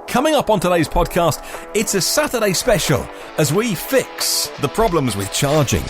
Coming up on today's podcast, it's a Saturday special as we fix the problems with charging.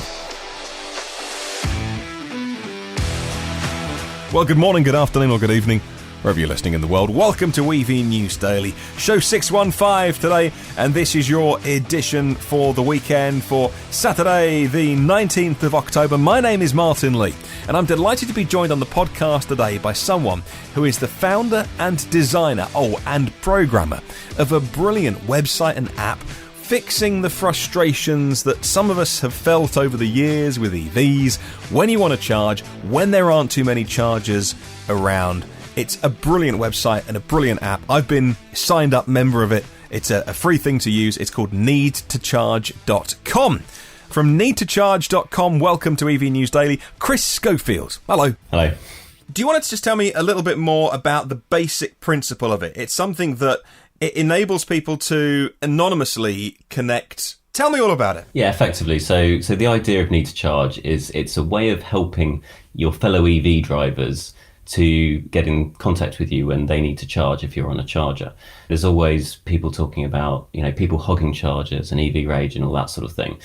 Well, good morning, good afternoon or good evening, wherever you're listening in the world. Welcome to EV News Daily, show 615 today, and this is your edition for the weekend for Saturday, the 19th of October. My name is Martyn Lee, and I'm delighted to be joined on the podcast today by someone who is the founder and designer, and programmer of a brilliant website and app fixing the frustrations that some of us have felt over the years with EVs, when you want to charge, when there aren't too many chargers around. It's a brilliant website and a brilliant app. I've been signed up member of it. It's a free thing to use. It's called needtocharge.com. From needtocharge.com, welcome to EV News Daily, Chris Schofield. Hello. Hello. Do you want to just tell me a little bit more about the basic principle of it? It's something that it enables people to anonymously connect. Tell me all about it. Yeah, effectively. So the idea of Need to Charge is it's a way of helping your fellow EV drivers to get in contact with you when they need to charge if you're on a charger. There's always people talking about, people hogging chargers and EV rage and all that sort of thing.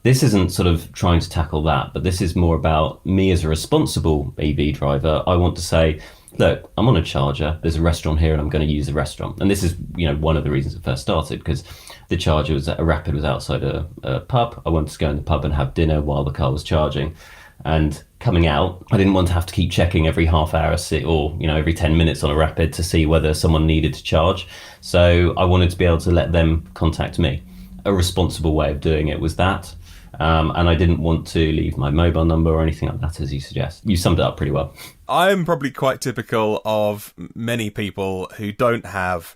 This isn't sort of trying to tackle that, but this is more about me as a responsible EV driver. I want to say, look, I'm on a charger, there's a restaurant here and I'm going to use the restaurant. And this is, one of the reasons it first started, because the charger was a Rapid was outside a pub. I wanted to go in the pub and have dinner while the car was charging. And coming out, I didn't want to have to keep checking every half hour or every 10 minutes on a Rapid to see whether someone needed to charge. So I wanted to be able to let them contact me. A responsible way of doing it was that. And I didn't want to leave my mobile number or anything like that, as you suggest. You summed it up pretty well. I'm probably quite typical of many people who don't have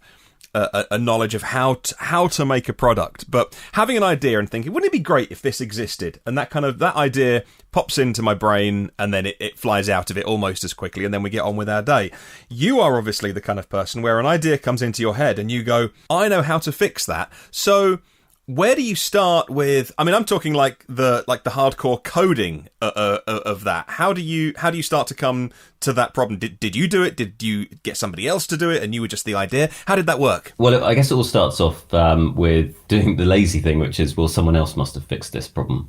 a knowledge of how to make a product, but having an idea and thinking, wouldn't it be great if this existed? And that idea pops into my brain and then it flies out of it almost as quickly, and then we get on with our day. You are obviously the kind of person where an idea comes into your head and you go, I know how to fix that. So where do you start with? I mean, I'm talking like the hardcore coding of that. How do you start to come to that problem? Did you do it? Did you get somebody else to do it, and you were just the idea? How did that work? Well, I guess it all starts off with doing the lazy thing, which is, well, someone else must have fixed this problem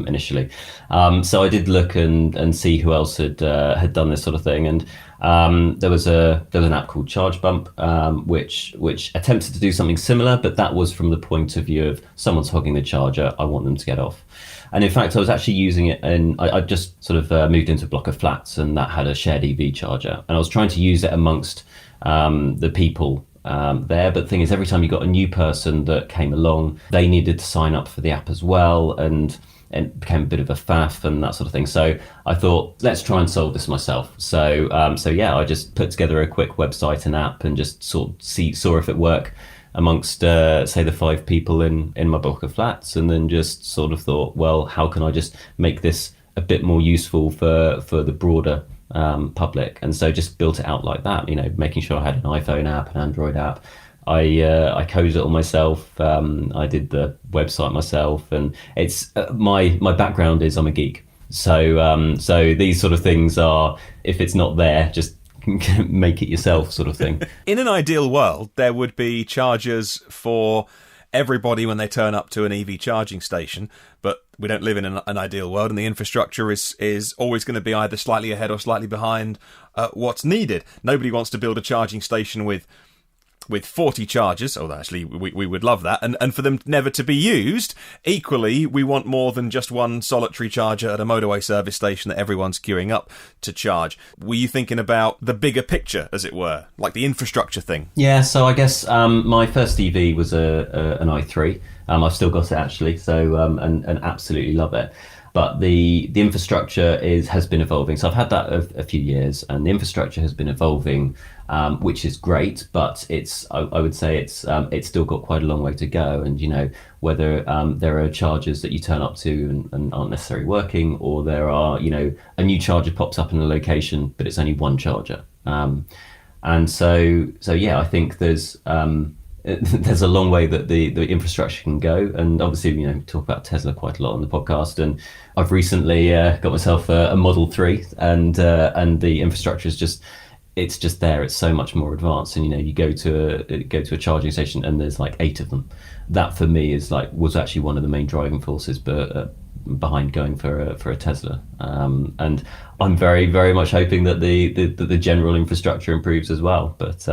initially. So I did look and see who else had done this sort of thing, and there was an app called Charge Bump, which attempted to do something similar, but that was from the point of view of someone's hogging the charger, I want them to get off. And in fact, I was actually using it, and I just sort of moved into a block of flats, and that had a shared EV charger, and I was trying to use it amongst the people there. But the thing is, every time you got a new person that came along, they needed to sign up for the app as well, and it became a bit of a faff and that sort of thing. So I thought, let's try and solve this myself. So I just put together a quick website and app and just saw if it worked amongst, say, the 5 people in my block of flats, and then just sort of thought, well, how can I just make this a bit more useful for the broader public? And so just built it out like that, making sure I had an iPhone app, an Android app. I coded it all myself. I did the website myself, and it's my background is I'm a geek. So these sort of things are, if it's not there, just make it yourself sort of thing. In an ideal world, there would be chargers for everybody when they turn up to an EV charging station, but we don't live in an ideal world, and the infrastructure is always going to be either slightly ahead or slightly behind what's needed. Nobody wants to build a charging station with 40 chargers, although actually we would love that, and for them never to be used. Equally, we want more than just one solitary charger at a motorway service station that everyone's queuing up to charge. Were you thinking about the bigger picture, as it were, like the infrastructure thing? Yeah, so I guess my first EV was an i3. I've still got it actually, so and absolutely love it. But the infrastructure has been evolving. So I've had that a few years, and the infrastructure has been evolving, which is great. But I would say it's still got quite a long way to go. And whether there are chargers that you turn up to and aren't necessarily working, or there are a new charger pops up in a location, but it's only one charger. And so yeah, I think there's a long way that the infrastructure can go. And obviously, we talk about Tesla quite a lot on the podcast, and I've recently got myself a Model 3, and the infrastructure is just it's just there. It's so much more advanced, and you go to a charging station and there's like 8 of them. That for me was actually one of the main driving forces, behind going for a Tesla. And I'm very, very much hoping that the general infrastructure improves as well. But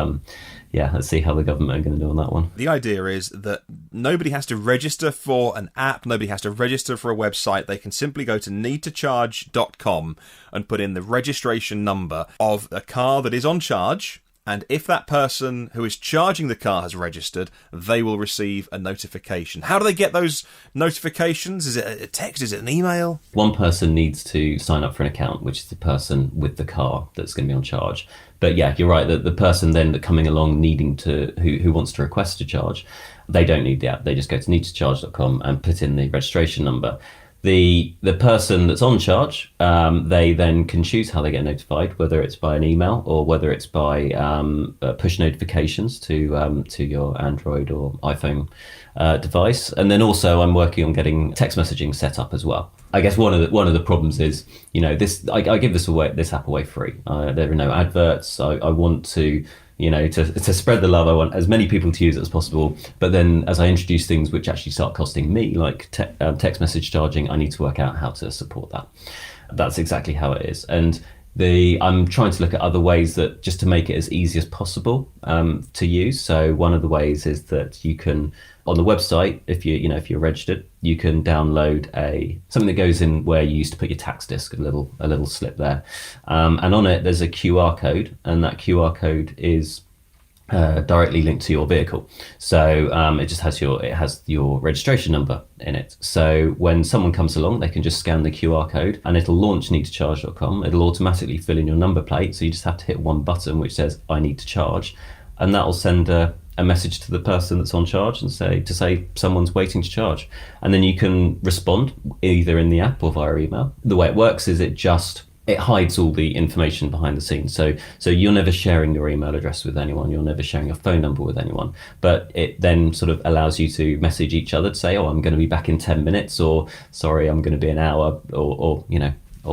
yeah, let's see how the government are going to do on that one. The idea is that nobody has to register for an app, nobody has to register for a website. They can simply go to needtocharge.com and put in the registration number of a car that is on charge. And if that person who is charging the car has registered, they will receive a notification. How do they get those notifications? Is it a text? Is it an email? One person needs to sign up for an account, which is the person with the car that's going to be on charge. But yeah, you're right, that the person then that coming along who wants to request a charge, they don't need the app. They just go to needtocharge.com and put in the registration number. The person that's on charge, they then can choose how they get notified, whether it's by an email or whether it's by push notifications to your Android or iPhone device. And then also I'm working on getting text messaging set up as well. I guess one of the problems is, this I give this app away free. There are no adverts. I want to to spread the love. I want as many people to use it as possible. But then as I introduce things which actually start costing me, like text message charging, I need to work out how to support that. That's exactly how it is. And I'm trying to look at other ways that just to make it as easy as possible to use. So one of the ways is that you can, on the website, if you're registered, you can download something that goes in where you used to put your tax disc, a little slip there, and on it there's a QR code, and that QR code is directly linked to your vehicle. So it just has your registration number in it. So when someone comes along, they can just scan the QR code and it'll launch needtocharge.com. It'll automatically fill in your number plate. So you just have to hit one button which says I need to charge, and that will send a message to the person that's on charge and say someone's waiting to charge. And then you can respond either in the app or via email. The way it works is it hides all the information behind the scenes. So you're never sharing your email address with anyone, you're never sharing your phone number with anyone, but it then sort of allows you to message each other to say, oh, I'm going to be back in 10 minutes, or sorry, I'm going to be an hour, or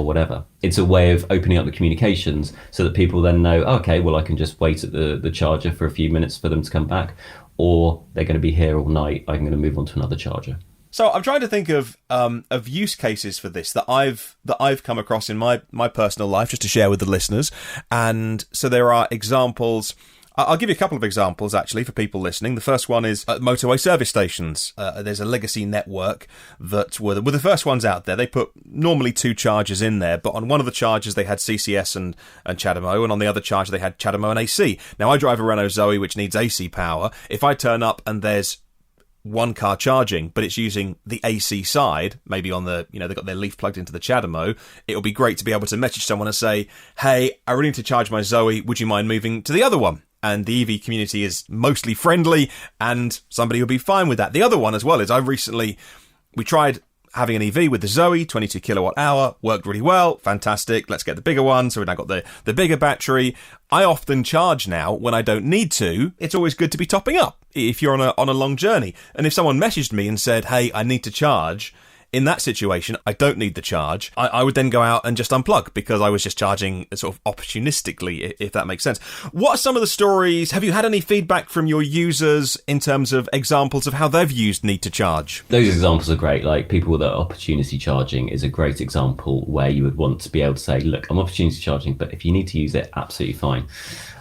whatever. It's a way of opening up the communications so that people then know, okay, well, I can just wait at the charger for a few minutes for them to come back, or they're going to be here all night, I'm going to move on to another charger. So I'm trying to think of use cases for this that I've come across in my personal life, just to share with the listeners. And so there are examples. I'll give you a couple of examples, actually, for people listening. The first one is at motorway service stations. There's a legacy network that were the first ones out there. They put normally 2 chargers in there, but on one of the chargers they had CCS and CHAdeMO, and on the other charger they had CHAdeMO and AC. Now, I drive a Renault Zoe, which needs AC power. If I turn up and there's one car charging, but it's using the AC side, maybe on the, they've got their leaf plugged into the CHAdeMO, it'll be great to be able to message someone and say, hey, I really need to charge my Zoe, would you mind moving to the other one? And the EV community is mostly friendly, and somebody will be fine with that. The other one as well is we tried having an EV with the Zoe, 22 kilowatt hour, worked really well, fantastic, let's get the bigger one. So we've now got the bigger battery. I often charge now when I don't need to. It's always good to be topping up if you're on a long journey. And if someone messaged me and said, hey, I need to charge, in that situation, I don't need the charge. I would then go out and just unplug because I was just charging sort of opportunistically, if that makes sense. What are some of the stories? Have you had any feedback from your users in terms of examples of how they've used Need to Charge? Those examples are great. Like people that are opportunity charging is a great example where you would want to be able to say, look, I'm opportunity charging, but if you need to use it, absolutely fine.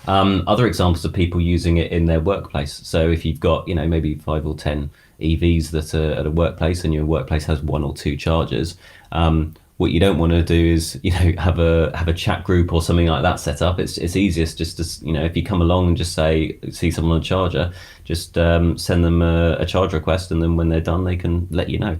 Other examples are people using it in their workplace. So if you've got, maybe 5 or 10 EVs that are at a workplace and your workplace has 1 or 2 chargers, what you don't want to do is have a chat group or something like that set up. It's easiest just to if you come along and just see someone on a charger, just send them a charge request, and then when they're done they can let you know.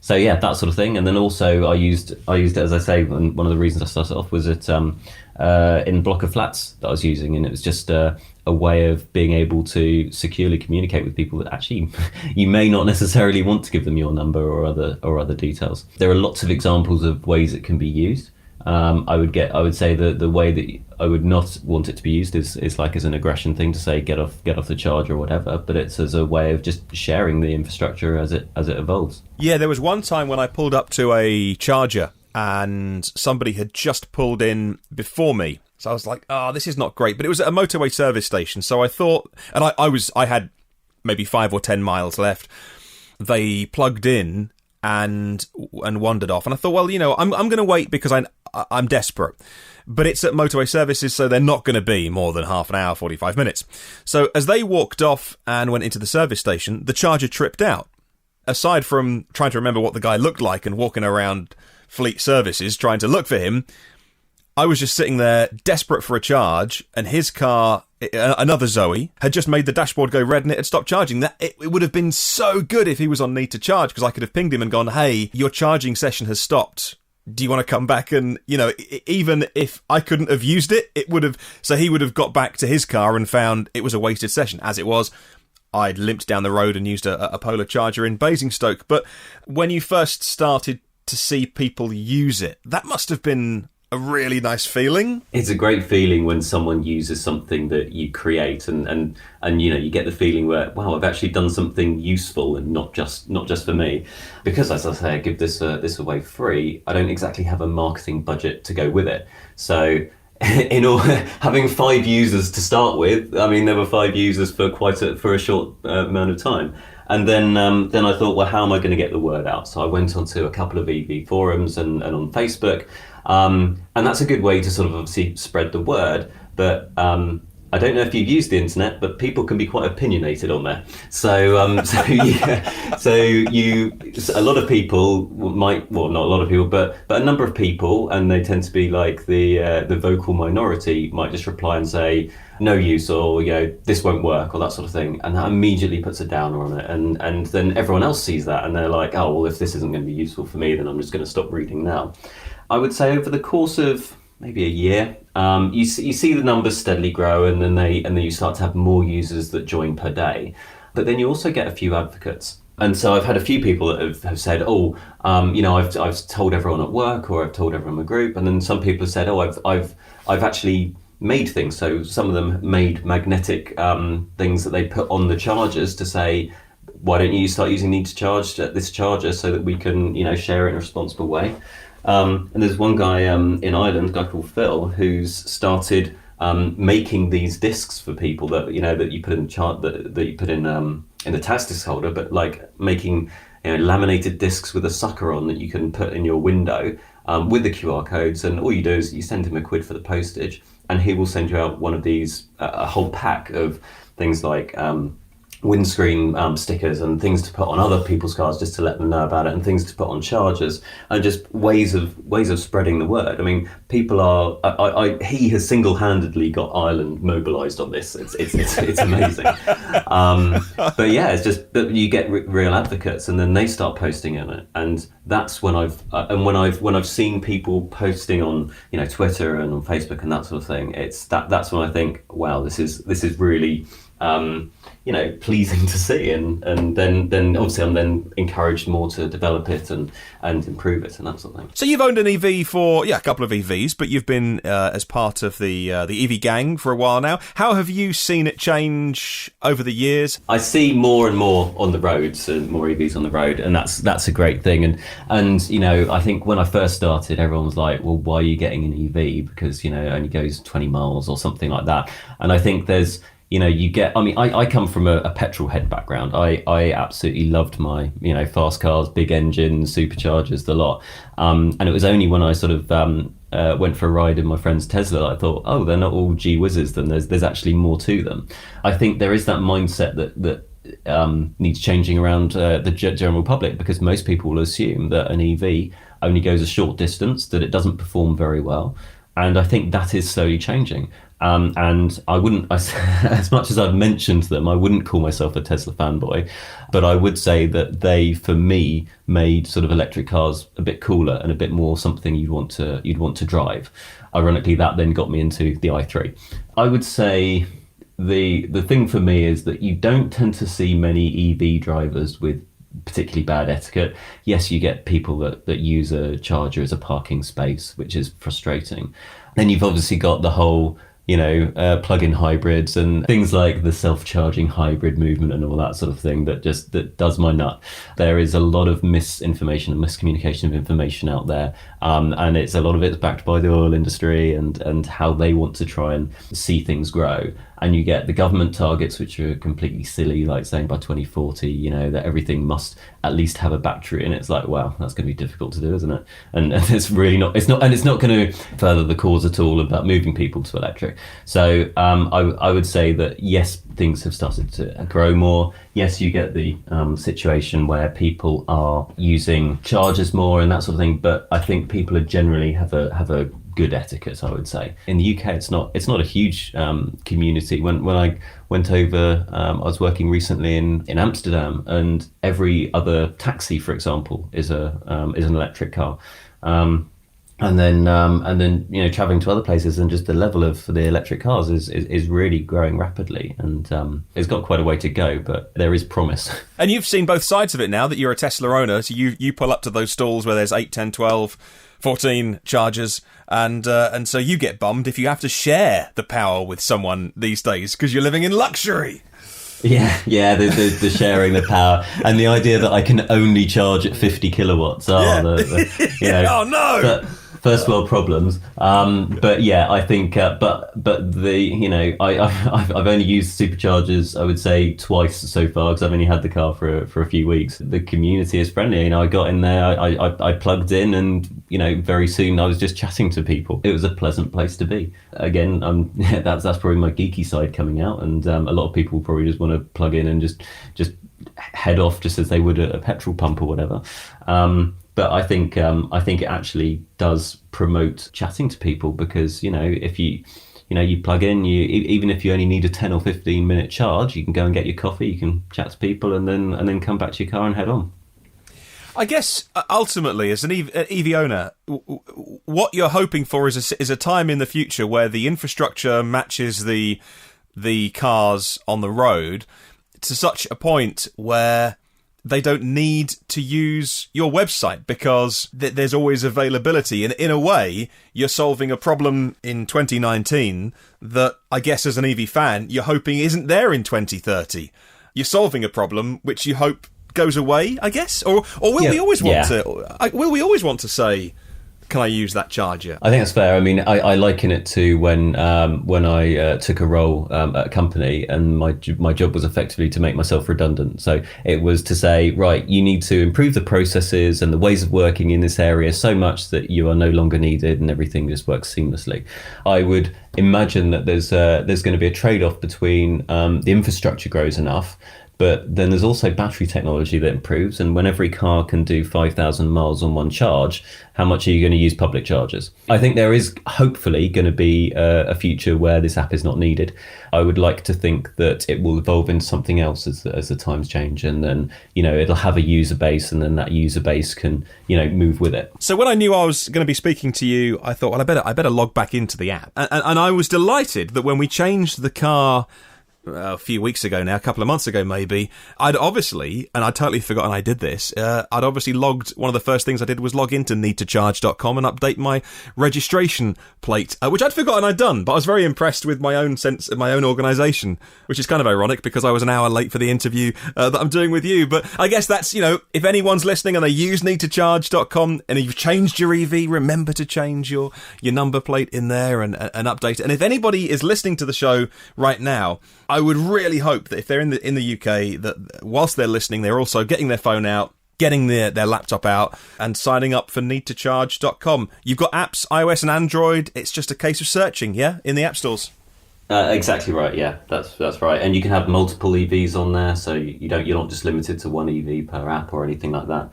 So yeah, that sort of thing. And then also I used it, as I say, and one of the reasons I started off was in block of flats that I was using, and it was just a way of being able to securely communicate with people that actually you may not necessarily want to give them your number or other details. There are lots of examples of ways it can be used. I would say the way that I would not want it to be used is like as an aggression thing to say get off the charge or whatever, but it's as a way of just sharing the infrastructure as it evolves. Yeah, there was one time when I pulled up to a charger and somebody had just pulled in before me, So I was like, oh, this is not great. But it was at a motorway service station. So I thought, and I had maybe 5 or 10 miles left. They plugged in and wandered off. And I thought, well, I'm going to wait because I'm desperate. But it's at motorway services, so they're not going to be more than half an hour, 45 minutes. So as they walked off and went into the service station, the charger tripped out. Aside from trying to remember what the guy looked like and walking around Fleet Services trying to look for him, I was just sitting there desperate for a charge, and his car, another Zoe, had just made the dashboard go red and it had stopped charging. It would have been so good if he was on need to charge, because I could have pinged him and gone, hey, your charging session has stopped. Do you want to come back? And, even if I couldn't have used it, so he would have got back to his car and found it was a wasted session. As it was, I'd limped down the road and used a Polar charger in Basingstoke. But when you first started to see people use it, that must have been a really nice feeling. It's a great feeling when someone uses something that you create, and you get the feeling where, wow, I've actually done something useful and not just for me. Because, as I say, I give this away free, I don't exactly have a marketing budget to go with it. So having 5 users to start with, I mean, there were 5 users for a short amount of time. And then I thought, well, how am I going to get the word out? So I went onto a couple of EV forums and on Facebook. And that's a good way to sort of obviously spread the word. But I don't know if you've used the internet, but people can be quite opinionated on there. So a lot of people might, well, not a lot of people, but a number of people, and they tend to be like the vocal minority, might just reply and say, no use, or this won't work, or that sort of thing, and that immediately puts a downer on it, and then everyone else sees that and they're like, oh well, if this isn't going to be useful for me, then I'm just going to stop reading now. I would say over the course of maybe a year, you see the numbers steadily grow, and then you start to have more users that join per day, but then you also get a few advocates. And so I've had a few people that have said, I've told everyone at work, or I've told everyone in my group, and then some people have said, I've actually made things. So some of them made magnetic things that they put on the chargers to say, why don't you start using Need to Charge at this charger so that we can share it in a responsible way. And there's one guy in Ireland, a guy called Phil, who's started making these discs for people that that you put in that you put in the task disc holder, but like making laminated discs with a sucker on that you can put in your window with the QR codes, and all you do is you send him £1 for the postage, and he will send you out one of these, a whole pack of things like windscreen stickers and things to put on other people's cars just to let them know about it, and things to put on chargers, and just ways of spreading the word. I mean, people are. He has single-handedly got Ireland mobilised on this. It's amazing. But yeah, it's just that you get real advocates, and then they start posting in it, and that's when I've seen people posting on Twitter and on Facebook and that sort of thing. That's when I think, wow, this is really pleasing to see, and then obviously I'm then encouraged more to develop it and improve it and that sort of thing. So you've owned an EV for a couple of EVs, but you've been as part of the EV gang for a while now. How have you seen it change over the years? I see more and more on the roads, and more EVs on the road, and that's a great thing. And I think when I first started, everyone was like, well, why are you getting an EV? Because it only goes 20 miles or something like that. And I think there's I come from a petrol head background. I absolutely loved my, fast cars, big engines, superchargers, the lot. And it was only when I sort of went for a ride in my friend's Tesla that I thought, oh, they're not all gee whizzes, then there's actually more to them. I think there is that mindset that needs changing around the general public, because most people will assume that an EV only goes a short distance, that it doesn't perform very well. And I think that is slowly changing. And I wouldn't, as much as I've mentioned them, I wouldn't call myself a Tesla fanboy, but I would say that they, for me, made sort of electric cars a bit cooler and a bit more something you'd want to drive. Ironically, that then got me into the i3. I would say the thing for me is that you don't tend to see many EV drivers with particularly bad etiquette. Yes, you get people that use a charger as a parking space, which is frustrating. Then you've obviously got the whole plug-in hybrids and things like the self-charging hybrid movement and all that sort of thing that does my nut. There is a lot of misinformation and miscommunication of information out there, and a lot of it's backed by the oil industry and how they want to try and see things grow. And you get the government targets, which are completely silly, like saying by 2040, that everything must at least have a battery. And it's like, wow, that's going to be difficult to do, isn't it? And it's really not. It's not going to further the cause at all about moving people to electric. So I would say that yes, things have started to grow more. Yes, you get the situation where people are using chargers more and that sort of thing. But I think people are generally have a good etiquette, I would say. In the UK, it's not a huge community. When I went over, I was working recently in Amsterdam, and every other taxi, for example, is an electric car. And then traveling to other places, and just the level of the electric cars is really growing rapidly, and it's got quite a way to go, but there is promise. And you've seen both sides of it now that you're a Tesla owner. So you pull up to those stalls where there's 8, 10, 12, 14 chargers, and so you get bummed if you have to share the power with someone these days because you're living in luxury. Yeah, the sharing the power and the idea that I can only charge at 50 kilowatts. Oh no! First world problems, but yeah, I think, but I've only used superchargers, I would say, twice so far because I've only had the car for a few weeks. The community is friendly. I got in there, I plugged in, and very soon I was just chatting to people. It was a pleasant place to be. Again, that's probably my geeky side coming out, and a lot of people probably just want to plug in and just head off just as they would at a petrol pump or whatever. But I think it actually does promote chatting to people because if you plug in, even if you only need a 10 or 15 minute charge, you can go and get your coffee, you can chat to people, and then come back to your car and head on. I guess ultimately, as an EV owner, what you're hoping for is a time in the future where the infrastructure matches the cars on the road to such a point where they don't need to use your website because there's always availability. And in a way, you're solving a problem in 2019 that I guess as an EV fan, you're hoping isn't there in 2030. You're solving a problem which you hope goes away, I guess? Or will we always want to say, can I use that charger? I think that's fair. I mean, I liken it to when I took a role at a company, and my job was effectively to make myself redundant. So it was to say, right, you need to improve the processes and the ways of working in this area so much that you are no longer needed and everything just works seamlessly. I would imagine that there's going to be a trade-off between the infrastructure grows enough, but then there's also battery technology that improves. And when every car can do 5,000 miles on one charge, how much are you going to use public chargers? I think there is hopefully going to be a future where this app is not needed. I would like to think that it will evolve into something else as the times change. And then, it'll have a user base, and then that user base can, move with it. So when I knew I was going to be speaking to you, I thought, well, I better log back into the app. And I was delighted that when we changed the car a few weeks ago now, a couple of months ago maybe, I'd obviously, and I'd totally forgotten I did this, I'd obviously logged, one of the first things I did was log into needtocharge.com and update my registration plate, which I'd forgotten I'd done, but I was very impressed with my own sense of my own organisation, which is kind of ironic because I was an hour late for the interview that I'm doing with you. But I guess that's, if anyone's listening and they use needtocharge.com and you've changed your EV, remember to change your number plate in there and update it. And if anybody is listening to the show right now, I would really hope that if they're in the UK, that whilst they're listening, they're also getting their phone out, getting their laptop out, and signing up for needtocharge.com. You've got apps, iOS and Android. It's just a case of searching, in the app stores. Exactly right. Yeah, that's right. And you can have multiple EVs on there, so you're not just limited to one EV per app or anything like that.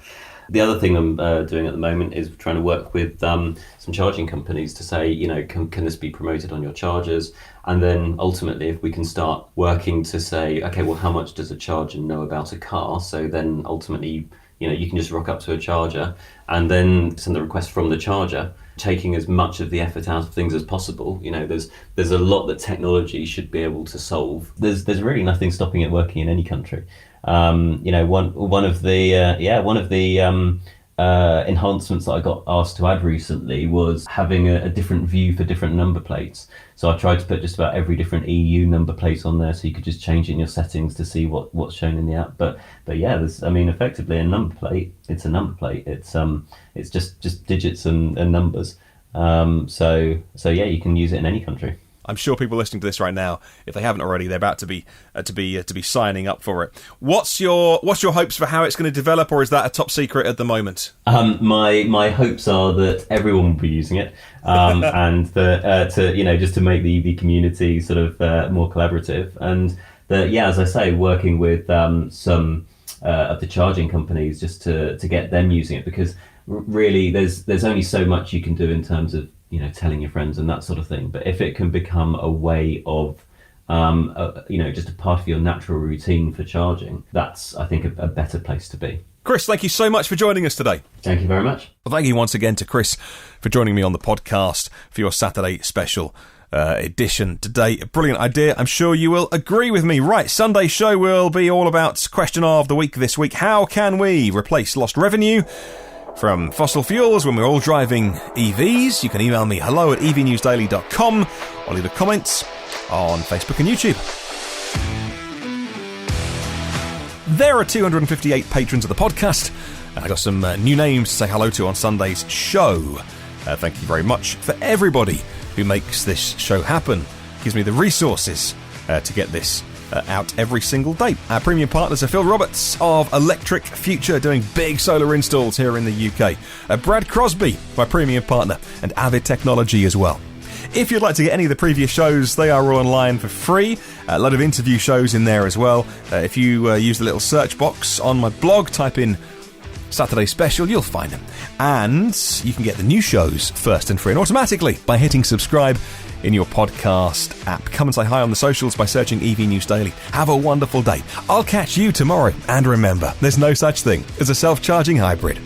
The other thing I'm doing at the moment is trying to work with some charging companies to say, can this be promoted on your chargers? And then ultimately, if we can start working to say, okay, well, how much does a charger know about a car? So then ultimately, you can just rock up to a charger and then send the request from the charger, taking as much of the effort out of things as possible. There's a lot that technology should be able to solve. There's really nothing stopping it working in any country. One of the enhancements that I got asked to add recently was having a different view for different number plates. So I tried to put just about every different EU number plate on there, so you could just change it in your settings to see what's shown in the app. But yeah, effectively a number plate. It's a number plate. It's just digits and numbers. So yeah, you can use it in any country. I'm sure people listening to this right now, if they haven't already, they're about to be signing up for it. What's your hopes for how it's going to develop, or is that a top secret at the moment? My hopes are that everyone will be using it, and that just to make the EV community sort of more collaborative, and that as I say, working with some of the charging companies just to get them using it, because really there's only so much you can do in terms of telling your friends and that sort of thing. But if it can become a way of, just a part of your natural routine for charging, that's, I think, a better place to be. Chris, thank you so much for joining us today. Thank you very much. Well, thank you once again to Chris for joining me on the podcast for your Saturday special edition today. A brilliant idea. I'm sure you will agree with me. Right, Sunday's show will be all about question of the week this week. How can we replace lost revenue from fossil fuels when we're all driving EVs? You can email me hello@evnewsdaily.com or leave a comment on Facebook and YouTube. There are 258 patrons of the podcast. I got some new names to say hello to on Sunday's show. Thank you very much for everybody who makes this show happen. Gives me the resources to get this out every single day. Our premium partners are Phil Roberts of Electric Future, doing big solar installs here in the UK. Brad Crosby, my premium partner, and AVID Technology as well. If you'd like to get any of the previous shows, they are all online for free. A lot of interview shows in there as well. If you use the little search box on my blog, type in Saturday Special, you'll find them. And you can get the new shows first and free and automatically by hitting subscribe in your podcast app. Come and say hi on the socials by searching EV News Daily. Have a wonderful day. I'll catch you tomorrow. And remember, there's no such thing as a self-charging hybrid.